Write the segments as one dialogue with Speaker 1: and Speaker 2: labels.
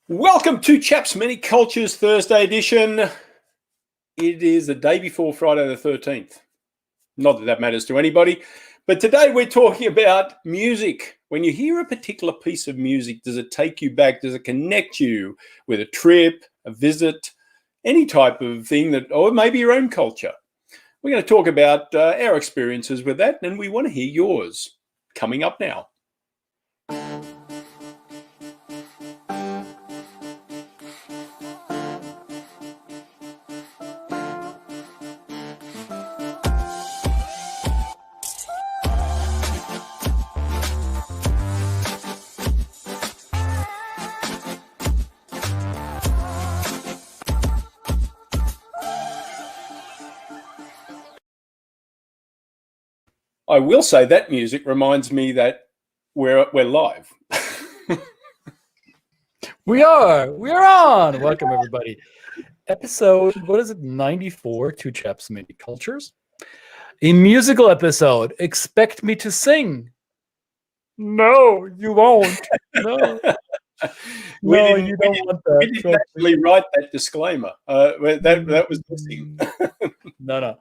Speaker 1: Welcome to Chaps Many Cultures Thursday edition. It is the day before Friday the 13th. Not that that matters to anybody, but today we're talking about music. When you hear a particular piece of music, does it take you back? Does it connect you with a trip, a visit, any type of thing that, or maybe your own culture? We're going to talk about our experiences with that, and we want to hear yours. Coming up now. I will say that music reminds me that we're live.
Speaker 2: We're on. Welcome everybody. Episode, what is it? 94 to Chaps Many Cultures. A musical episode. Expect me to sing. No, you won't. No. No, you don't want that.
Speaker 1: We didn't actually write that disclaimer. That was missing.
Speaker 2: No.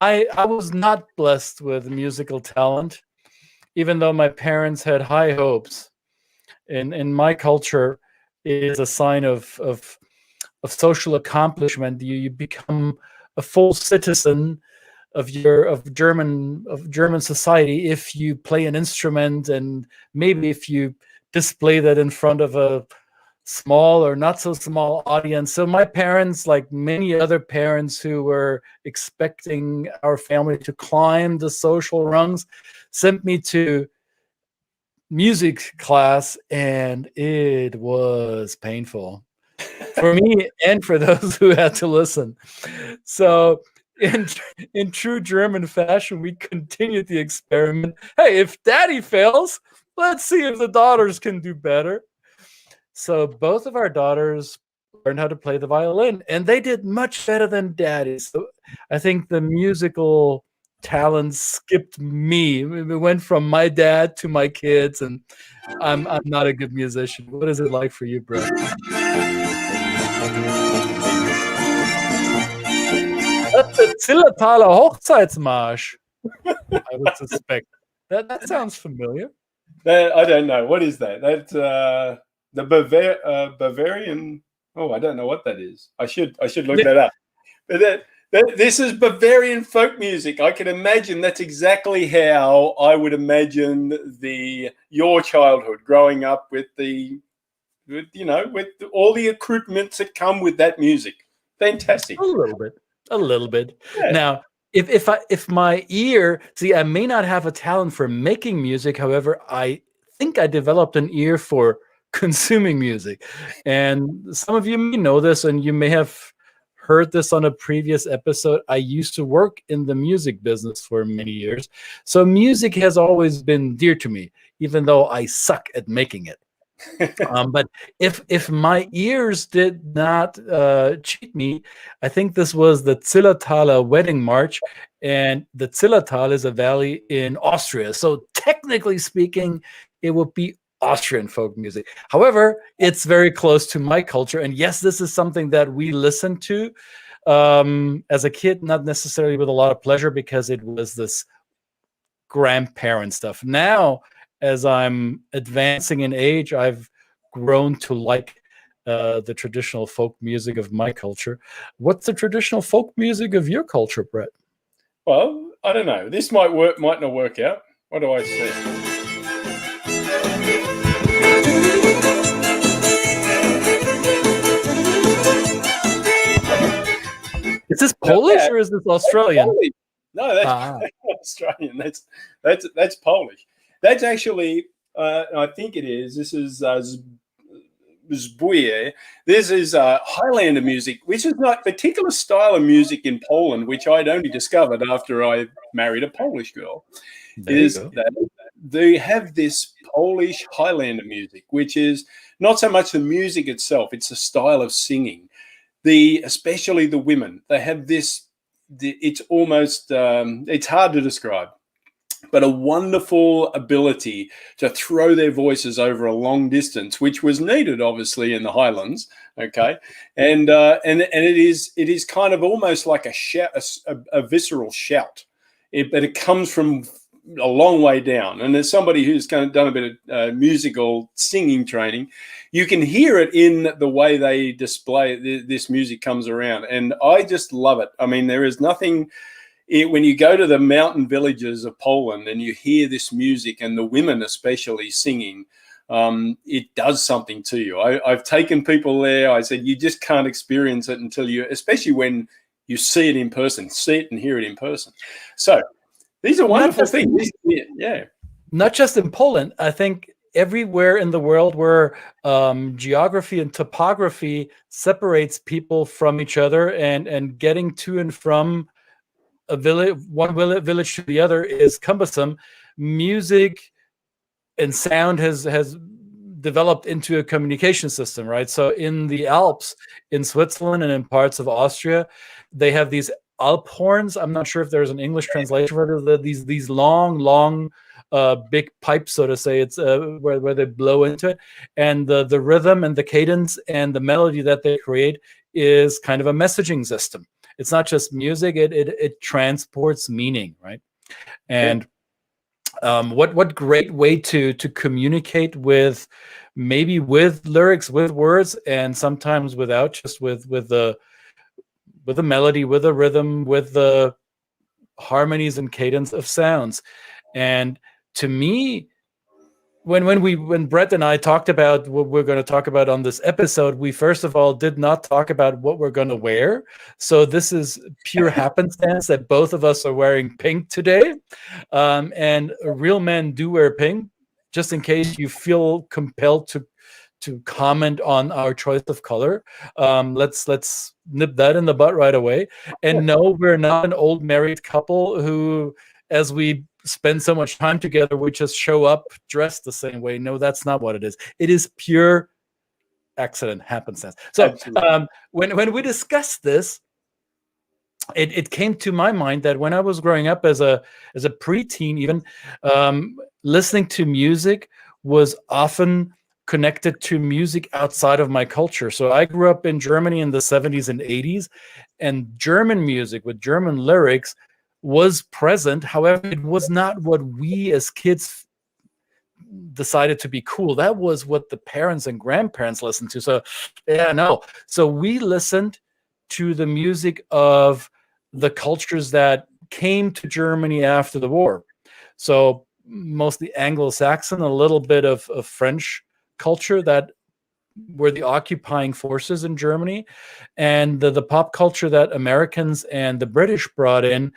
Speaker 2: I was not blessed with musical talent, even though my parents had high hopes. In my culture, it is a sign of social accomplishment. You become a full citizen of German society if you play an instrument, and maybe if you display that in front of a small or not so small audience. So my parents, like many other parents who were expecting our family to climb the social rungs, sent me to music class, and it was painful for me and for those who had to listen. So in true German fashion, we continued the experiment. Hey, if daddy fails, let's see if the daughters can do better. So both of our daughters learned how to play the violin, and they did much better than daddy. So I think the musical talent skipped me. It went from my dad to my kids, and I'm not a good musician. What is it like for you, Brett? That's the 𝙏𝙬𝙤 𝘾𝙝𝙬 I would suspect. That sounds familiar.
Speaker 1: I don't know. What is that? That's the Bavarian. Oh, I don't know what that is. I should look that up. But this is Bavarian folk music. I can imagine that's exactly how I would imagine your childhood growing up with all the accoutrements that come with that music. Fantastic.
Speaker 2: A little bit.
Speaker 1: Yeah.
Speaker 2: Now, if my ear, see, I may not have a talent for making music. However, I think I developed an ear for consuming music. And some of you may know this, and you may have heard this on a previous episode. I used to work in the music business for many years. So music has always been dear to me, even though I suck at making it. But if my ears did not cheat me, I think this was the Zillertaler wedding march, and the Zillertal is a valley in Austria. So technically speaking, it would be Austrian folk music. However, it's very close to my culture, and yes, this is something that we listened to as a kid, not necessarily with a lot of pleasure, because it was this grandparent stuff. Now, as I'm advancing in age, I've grown to like the traditional folk music of my culture. What's the traditional folk music of your culture, Brett?
Speaker 1: Well, I don't know. This might not work out. What do I say?
Speaker 2: Is this Polish or is this Australian?
Speaker 1: No, that's Australian. That's Polish. That's actually, I think it is. This is 𝙒𝙬𝙤. This is Highlander music, which is not a particular style of music in Poland, which I'd only discovered after I married a Polish girl. That they have this Polish Highlander music, which is not so much the music itself; it's the style of singing. Especially the women, they have this. It's almost it's hard to describe. but a wonderful ability to throw their voices over a long distance, which was needed, obviously, in the Highlands. Okay, and it is kind of almost like a shout, a visceral shout, but it comes from a long way down. And as somebody who's kind of done a bit of musical singing training, you can hear it in the way they display this music comes around, and I just love it. I mean, there is nothing. When you go to the mountain villages of Poland and you hear this music and the women especially singing, it does something to you. I've taken people there. I said, you just can't experience it until you, especially when you see it in person, see it and hear it in person. So these are wonderful things. Yeah.
Speaker 2: Not just in Poland. I think everywhere in the world where geography and topography separates people from each other, and getting to and from a village, one village to the other, is cumbersome. Music and sound has developed into a communication system, right? So in the Alps, in Switzerland, and in parts of Austria, they have these Alp horns. I'm not sure if there's an English translation for it. These long big pipes, so to say. It's where they blow into it, and the rhythm and the cadence and the melody that they create is kind of a messaging system. It's not just music; it transports meaning, right? And what great way to communicate with, maybe with lyrics, with words, and sometimes without, just with the melody, with the rhythm, with the harmonies and cadence of sounds. And to me, when Brett and I talked about what we're going to talk about on this episode, we first of all did not talk about what we're going to wear. So this is pure happenstance that both of us are wearing pink today. And real men do wear pink, just in case you feel compelled to comment on our choice of color. Let's nip that in the butt right away. And no, we're not an old married couple who, as we spend so much time together, we just show up dressed the same way. No, that's not what it is. It is pure accident, happenstance. So when we discussed this, it came to my mind that when I was growing up as a preteen, even listening to music was often connected to music outside of my culture. So I grew up in Germany in the 70s and 80s, and German music with German lyrics was present. However, it was not what we as kids decided to be cool. That was what the parents and grandparents listened to. So yeah, no. So we listened to the music of the cultures that came to Germany after the war. So mostly Anglo-Saxon, a little bit of French culture that were the occupying forces in Germany, and the pop culture that Americans and the British brought in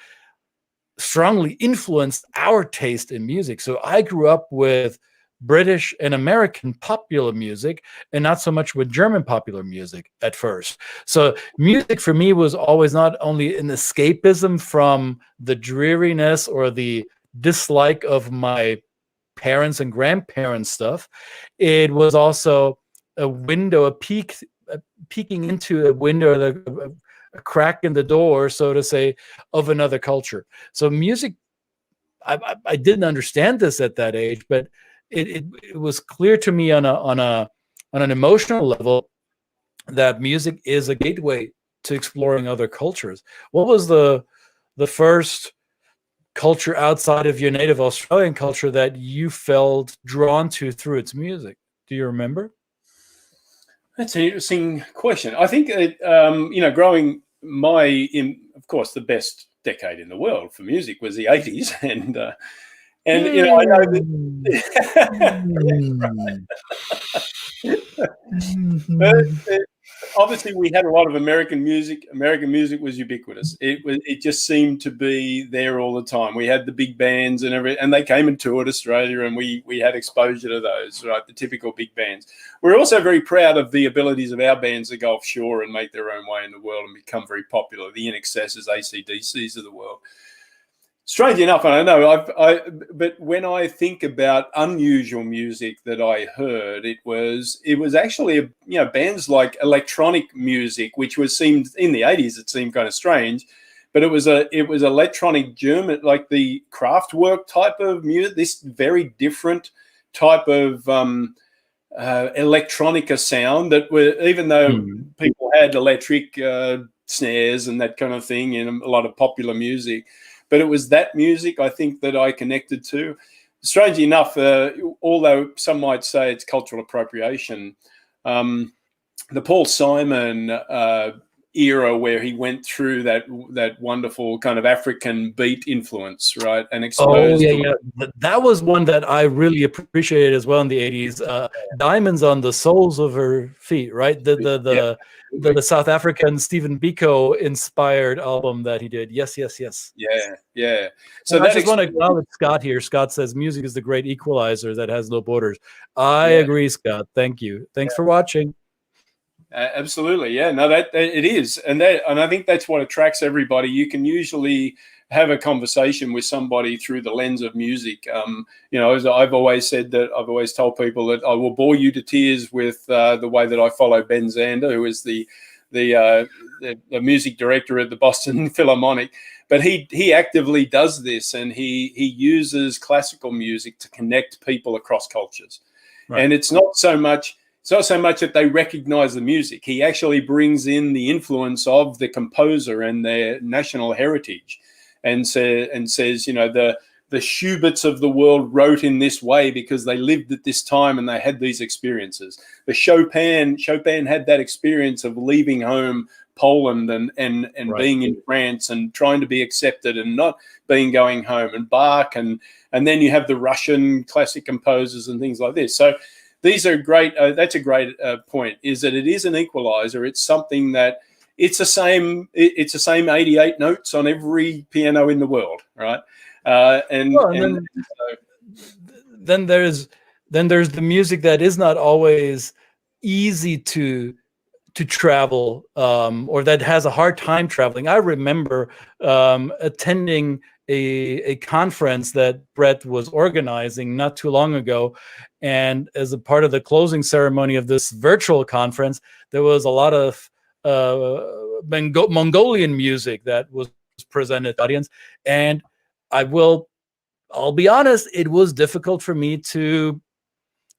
Speaker 2: strongly influenced our taste in music. So I grew up with British and American popular music, and not so much with German popular music at first. So music for me was always not only an escapism from the dreariness or the dislike of my parents and grandparents stuff. It was also a window, peeking into a window, a crack in the door, so to say, of another culture. So music, I didn't understand this at that age, but it was clear to me on an emotional level that music is a gateway to exploring other cultures. What was the first culture outside of your native Australian culture that you felt drawn to through its music? Do you remember?
Speaker 1: That's an interesting question. I think growing of course, the best decade in the world for music was the 80s, and I know that obviously we had a lot of American music. American music was ubiquitous. It just seemed to be there all the time. We had the big bands and they came and toured Australia, and we had exposure to those, right? The typical big bands. We're also very proud of the abilities of our bands to go offshore and make their own way in the world and become very popular. The INXS's, AC/DC's of the world. Strangely enough, and I know but when I think about unusual music that I heard, it was actually bands like electronic music, which seemed in the 80s, it seemed kind of strange, but it was electronic German, like the Kraftwerk type of music. This very different type of electronica sound that were, even though people had electric snares and that kind of thing in a lot of popular music, but it was that music I think that I connected to. Strangely enough, although some might say it's cultural appropriation, the Paul Simon era where he went through that wonderful kind of African beat influence, right? And exposed.
Speaker 2: Oh yeah. That was one that I really appreciated as well in the 80s. Diamonds on the Soles of Her Feet, right? The South African Stephen Biko inspired album that he did. Yes.
Speaker 1: Yeah.
Speaker 2: So I just want to acknowledge Scott here. Scott says music is the great equalizer that has no borders. I agree, Scott. Thank you. Thanks for watching.
Speaker 1: Absolutely, yeah. No, that it is, and I think that's what attracts everybody. You can usually have a conversation with somebody through the lens of music. As I've always said, that I've always told people that I will bore you to tears with the way that I follow Ben Zander, who is the music director at the Boston Philharmonic. But he actively does this, and he uses classical music to connect people across cultures, and it's not so much that they recognize the music. He actually brings in the influence of the composer and their national heritage, and says, the Schuberts of the world wrote in this way because they lived at this time and they had these experiences. The Chopin had that experience of leaving home Poland and being in France and trying to be accepted and not going home. And Bach, and then you have the Russian classic composers and things like this. So these are great. That's a great point. Is that it is an equalizer. It's something that it's the same 88 notes on every piano in the world, right?
Speaker 2: Then there's the music that is not always easy to travel, or that has a hard time traveling. I remember attending a conference that Brett was organizing not too long ago, and as a part of the closing ceremony of this virtual conference, there was a lot of Mongolian music that was presented to the audience, and I'll be honest, it was difficult for me to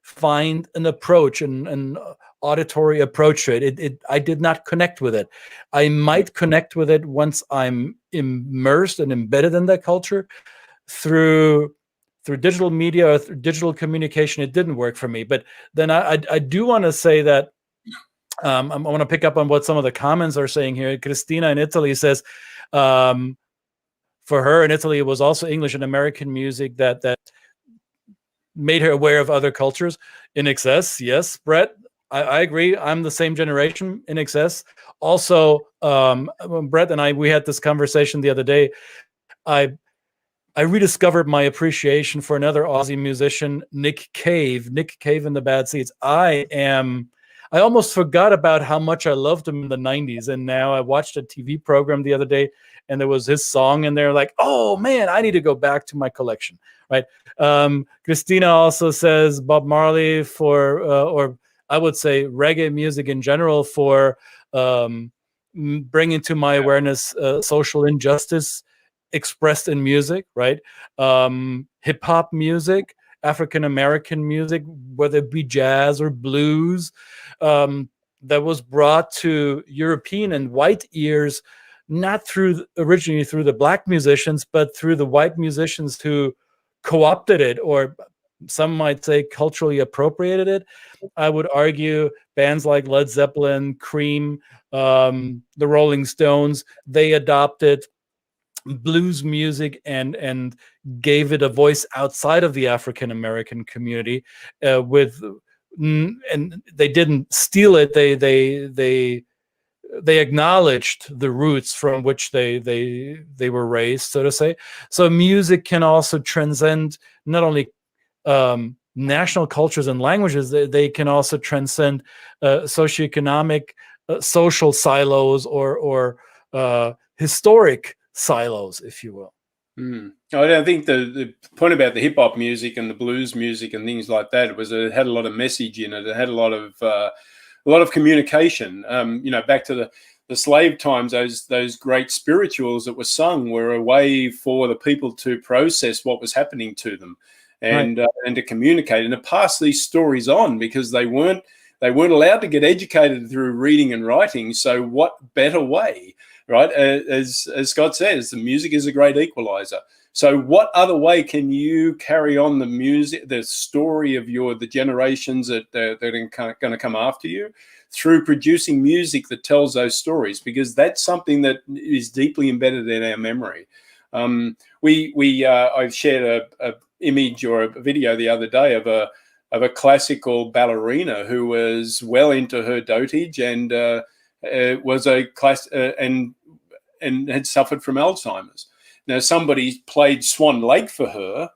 Speaker 2: find an approach, an auditory approach to it. I did not connect with it. I might connect with it once I'm immersed and embedded in that culture. Through digital media or through digital communication, it didn't work for me. But then I do want to say that I want to pick up on what some of the comments are saying here. Christina in Italy says, for her in Italy, it was also English and American music that made her aware of other cultures. In excess, yes, Brett, I agree. I'm the same generation. In excess. Also, Brett and we had this conversation the other day. I rediscovered my appreciation for another Aussie musician, Nick Cave and the Bad Seeds. I almost forgot about how much I loved him in the 90s. And now I watched a TV program the other day and there was his song and they're like, oh man, I need to go back to my collection. Right. Christina also says Bob Marley or I would say reggae music in general for bringing to my awareness social injustice expressed in music, right? Hip hop music, African American music, whether it be jazz or blues, that was brought to European and white ears, not originally through the black musicians, but through the white musicians who co-opted it, or some might say culturally appropriated it. I would argue bands like Led Zeppelin, Cream, the Rolling Stones, they adopted blues music and gave it a voice outside of the African American community, and they didn't steal it. They acknowledged the roots from which they were raised, so to say. So music can also transcend not only national cultures and languages, they can also transcend socioeconomic, social silos or historic silos, if you will.
Speaker 1: I think the point about the hip hop music and the blues music and things like that was it had a lot of message in it. It had a lot of communication. Back to the slave times, those great spirituals that were sung were a way for the people to process what was happening to them, and to communicate and to pass these stories on, because they weren't allowed to get educated through reading and writing. So what better way, right? As Scott says, the music is a great equalizer. So what other way can you carry on the music, the story of the generations that are going to come after you, through producing music that tells those stories? Because that's something that is deeply embedded in our memory. I shared a image or a video the other day of a classical ballerina who was well into her dotage, and was a class and had suffered from Alzheimer's. Now, somebody played Swan Lake for her,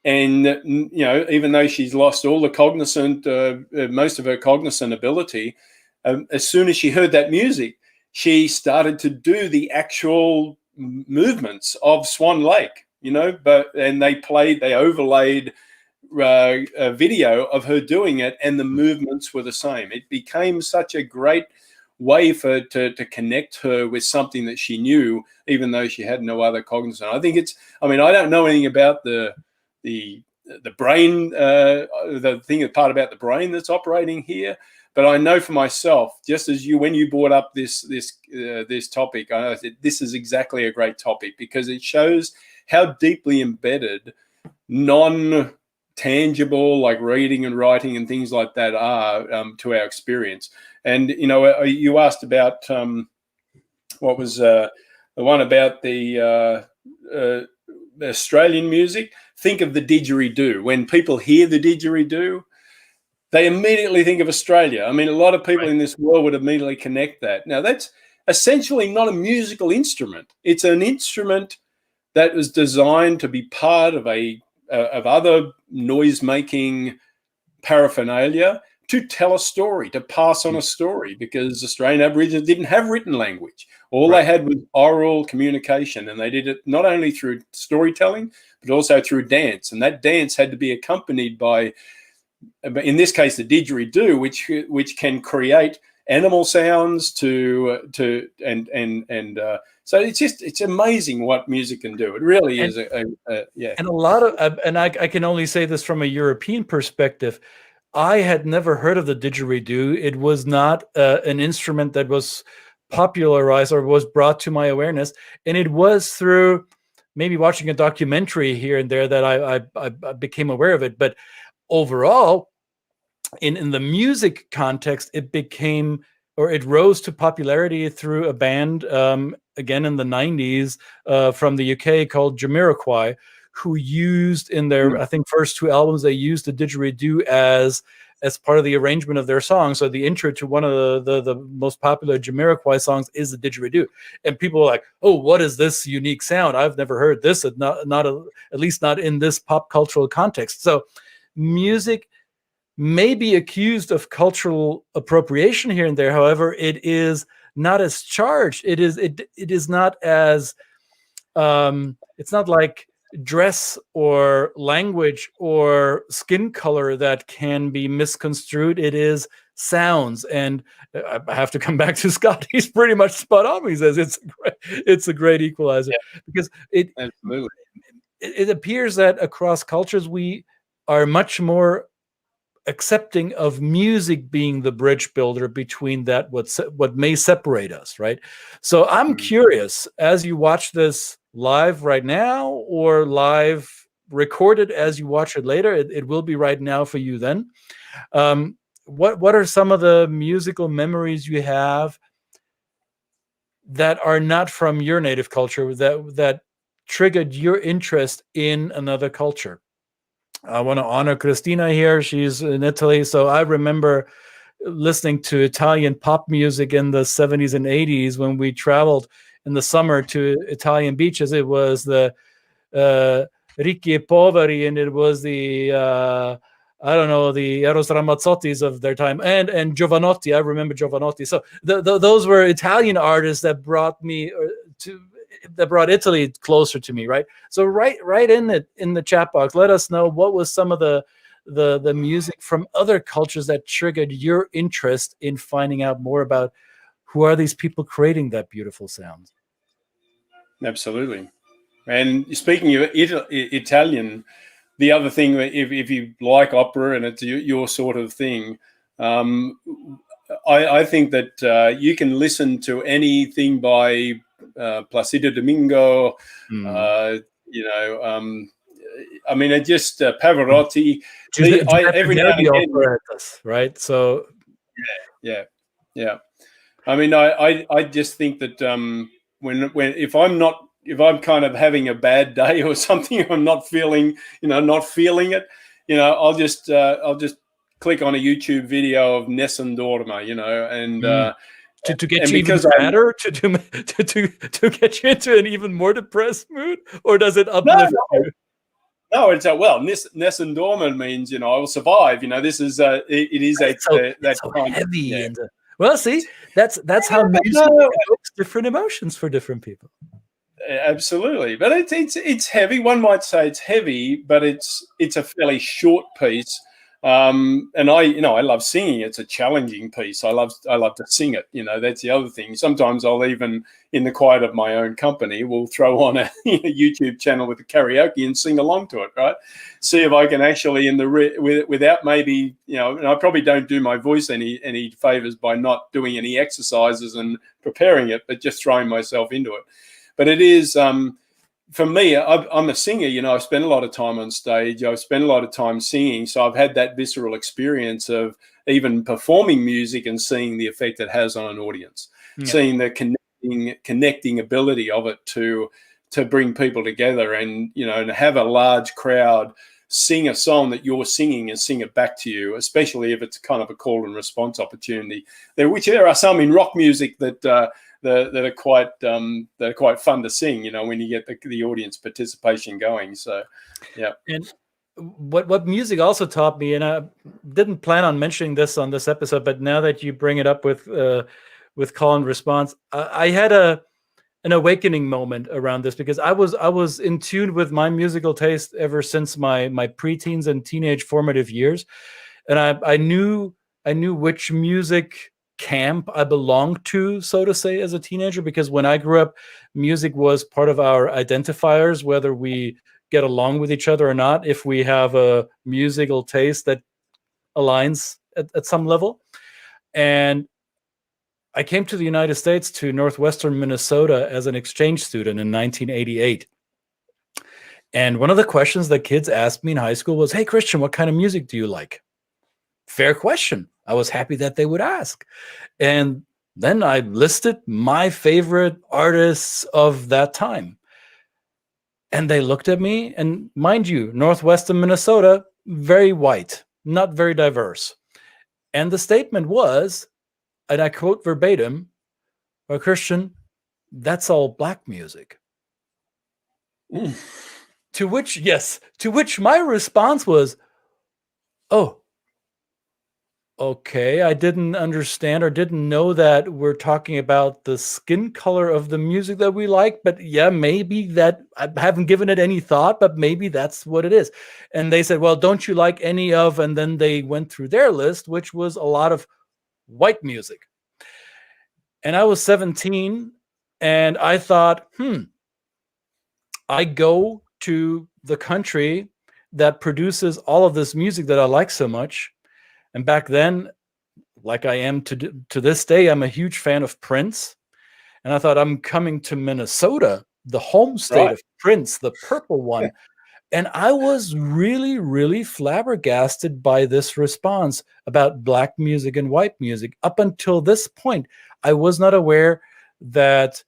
Speaker 1: and even though she's lost all the most of her cognizant ability, as soon as she heard that music, she started to do the actual movements of Swan Lake. And they overlaid a video of her doing it, and the movements were the same. It became such a great way to connect her with something that she knew, even though she had no other cognizant. I think I don't know anything about the brain, the part about the brain that's operating here, but I know for myself, just as when you brought up this topic, I said this is exactly a great topic, because it shows how deeply embedded non-tangible, like reading and writing and things like that, are to our experience. And you asked about what was the one about the Australian music. Think of the didgeridoo. When people hear the didgeridoo, they immediately think of Australia. I mean, a lot of people in this world would immediately connect that. Now, that's essentially not a musical instrument. It's an instrument that was designed to be part of of other noise-making paraphernalia, to tell a story, to pass on a story, because Australian Aborigines didn't have written language. All they had was oral communication, and they did it not only through storytelling, but also through dance. And that dance had to be accompanied by, in this case, the didgeridoo, which can create animal sounds so it's amazing what music can do. It really is. And
Speaker 2: a lot of, and I can only say this from a European perspective, I had never heard of the didgeridoo. It was not an instrument that was popularized or was brought to my awareness. And it was through maybe watching a documentary here and there that I became aware of it. But overall, in the music context, it rose to popularity through a band, again in the 90s, from the UK called 𝙤𝙬𝙤, who used in their, I think, first two albums, they used the didgeridoo as part of the arrangement of their song. So the intro to one of the most popular 𝙤𝙬𝙤 songs is the didgeridoo. And people are like, oh, what is this unique sound? I've never heard this, at least not in this pop cultural context. So music may be accused of cultural appropriation here and there. However, it is not as charged. It is not as, it's not like dress or language or skin color that can be misconstrued. It is sounds. And I have to come back to Scott. He's pretty much spot on. He says it's a great equalizer, because
Speaker 1: absolutely.
Speaker 2: It appears that across cultures we are much more accepting of music being the bridge builder between that what may separate us, right? So I'm curious, as you watch this live right now, or live recorded as you watch it later, it will be right now for you then, what are some of the musical memories you have that are not from your native culture that triggered your interest in another culture? I want to honor Christina here. She's in Italy. So I remember listening to Italian pop music in the 70s and 80s when we traveled in the summer to Italian beaches. It was the Ricchi e Poveri, and it was the, I don't know, the Eros Ramazzottis of their time, and Giovanotti. I remember Giovanotti. So those were Italian artists that brought Italy closer to me, right? So right in the chat box, let us know what was some of the music from other cultures that triggered your interest in finding out more about who are these people creating that beautiful sound?
Speaker 1: Absolutely. And speaking of Italian, the other thing, if you like opera and it's your sort of thing, I think that you can listen to anything by Placido Domingo, I mean, it just Pavarotti. Every now and again,
Speaker 2: operettas, right? So,
Speaker 1: yeah. I mean, I just think that if I'm kind of having a bad day or something, I'm not feeling it, I'll just click on a YouTube video of Nessun Dorma, and
Speaker 2: to get you even sadder, to get you into an even more depressed mood, or does it uplift you?
Speaker 1: No, it's Nessun Dorma means I will survive. This is it is
Speaker 2: that's so heavy. Yeah. Well, see, that's how music evokes different emotions for different people.
Speaker 1: Absolutely, but it's heavy. One might say it's heavy, but it's a fairly short piece. And I love singing. It's a challenging piece. I love to sing it. That's the other thing. Sometimes I'll even, in the quiet of my own company, will throw on a YouTube channel with a karaoke and sing along to it. Right? See if I can actually without maybe and I probably don't do my voice any favors by not doing any exercises and preparing it, but just throwing myself into it. But it is. For me, I'm a singer, I've spent a lot of time on stage. I've spent a lot of time singing. So I've had that visceral experience of even performing music and seeing the effect it has on an audience, seeing the connecting ability of it to bring people together and, and have a large crowd sing a song that you're singing and sing it back to you, especially if it's kind of a call and response opportunity. There are some in rock music that are quite fun to sing, when you get the audience participation going. So, yeah.
Speaker 2: And what music also taught me, and I didn't plan on mentioning this on this episode, but now that you bring it up with call and response, I had an awakening moment around this, because I was in tune with my musical taste ever since my preteens and teenage formative years, and I knew which music camp I belonged to, so to say, as a teenager, because when I grew up, music was part of our identifiers, whether we get along with each other or not, if we have a musical taste that aligns at some level. And I came to the United States, to northwestern Minnesota, as an exchange student in 1988. And one of the questions that kids asked me in high school was, "Hey, Christian, what kind of music do you like?" Fair question. I was happy that they would ask. And then I listed my favorite artists of that time. And they looked at me, and mind you, northwestern Minnesota, very white, not very diverse. And the statement was, and I quote verbatim, "Well, Christian, that's all black music." To which my response was, "Oh, okay, I didn't understand or didn't know that we're talking about the skin color of the music that we like, but yeah, maybe that, I haven't given it any thought, but maybe that's what it is." And they said, "Well, don't you like any of," and then they went through their list, which was a lot of white music. And I was 17, and I thought, I go to the country that produces all of this music that I like so much. And back then, like I am to this day, I'm a huge fan of Prince. And I thought, I'm coming to Minnesota, the home state of Prince, the purple one. And I was really, really flabbergasted by this response about black music and white music. Up until this point, I was not aware that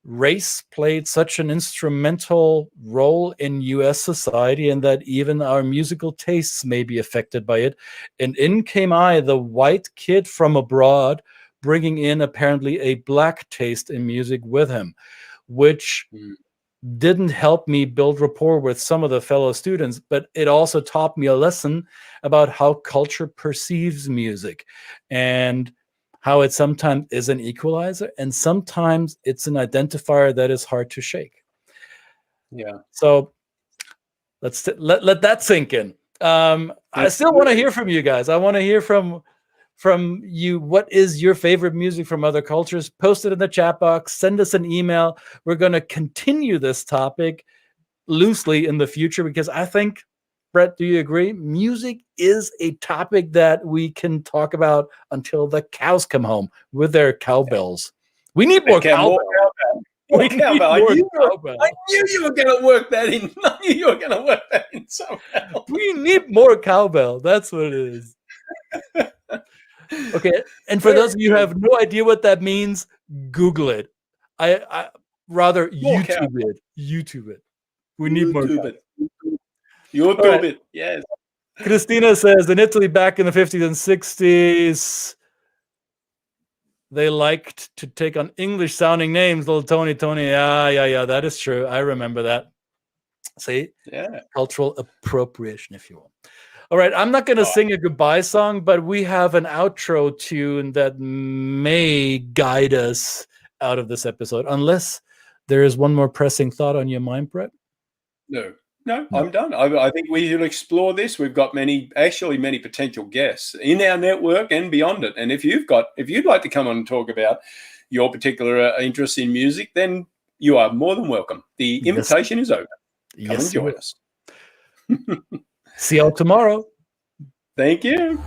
Speaker 2: race played such an instrumental role in US society, and that even our musical tastes may be affected by it. And in came I, the white kid from abroad, bringing in apparently a black taste in music with him, which didn't help me build rapport with some of the fellow students, but it also taught me a lesson about how culture perceives music, and how it sometimes is an equalizer, and sometimes it's an identifier that is hard to shake.
Speaker 1: Yeah.
Speaker 2: So let's let that sink in. I still want to hear from you guys. I want to hear from from you. What is your favorite music from other cultures? Post it in the chat box. Send us an email. We're going to continue this topic loosely in the future because I think, Brett, do you agree? Music is a topic that we can talk about until the cows come home with their cowbells. We need more cowbell.
Speaker 1: More cowbell. I knew you were going to work that in. I knew you were going to work that in somehow.
Speaker 2: We need more cowbell. That's what it is. Okay, and for those of you who have no idea what that means, Google it. I rather YouTube it. YouTube it. We need more.
Speaker 1: YouTube it. Yes.
Speaker 2: Christina says in Italy back in the 50s and 60s, they liked to take on English sounding names. Little Tony. Yeah. That is true. I remember that. See?
Speaker 1: Yeah.
Speaker 2: Cultural appropriation, if you will. All right, I'm not going to sing a goodbye song, but we have an outro tune that may guide us out of this episode, unless there is one more pressing thought on your mind, Brett.
Speaker 1: No, I'm done. I think we should explore this. We've got many potential guests in our network and beyond it. And if you'd like to come on and talk about your particular interest in music, then you are more than welcome. The invitation is open. Come and join us.
Speaker 2: See y'all tomorrow.
Speaker 1: Thank you.